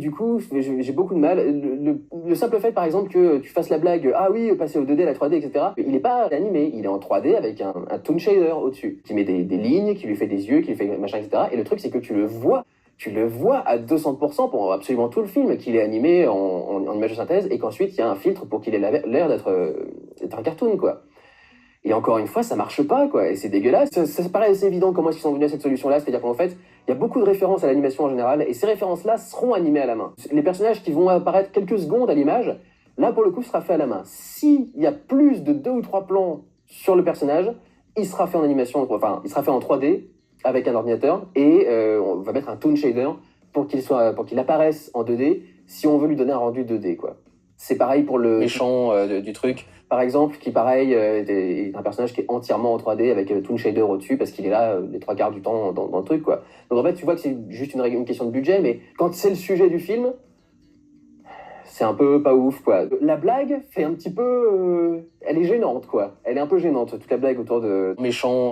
du coup, j'ai beaucoup de mal. Le simple fait, par exemple, que tu fasses la blague, ah oui, passer au 2D, la 3D, etc., il n'est pas animé, il est en 3D avec un toon shader au-dessus, qui met des lignes, qui lui fait des yeux, qui lui fait machin, etc. Et le truc, c'est que tu le vois à 200% pour absolument tout le film, qu'il est animé en image de synthèse, et qu'ensuite, il y a un filtre pour qu'il ait l'air d'être un cartoon, quoi. Et encore une fois, ça marche pas, quoi, et c'est dégueulasse. Ça paraît assez évident comment est-ce qu'ils sont venus à cette solution-là, c'est-à-dire qu'en fait, il y a beaucoup de références à l'animation en général, et ces références-là seront animées à la main. Les personnages qui vont apparaître quelques secondes à l'image, là, pour le coup, sera fait à la main. S'il y a plus de 2 ou 3 plans sur le personnage, il sera fait en animation, enfin, il sera fait en 3D, avec un ordinateur, et on va mettre un toon shader pour qu'il apparaisse en 2D, si on veut lui donner un rendu 2D, quoi. C'est pareil pour le méchant du truc, par exemple, qui pareil est un personnage qui est entièrement en 3D avec Toon Shader au-dessus parce qu'il est là les 3 quarts du temps dans le truc, quoi. Donc en fait, tu vois que c'est juste une question de budget, mais quand c'est le sujet du film, c'est un peu pas ouf, quoi. La blague fait un petit peu... elle est gênante, quoi. Elle est un peu gênante, toute la blague autour de méchant.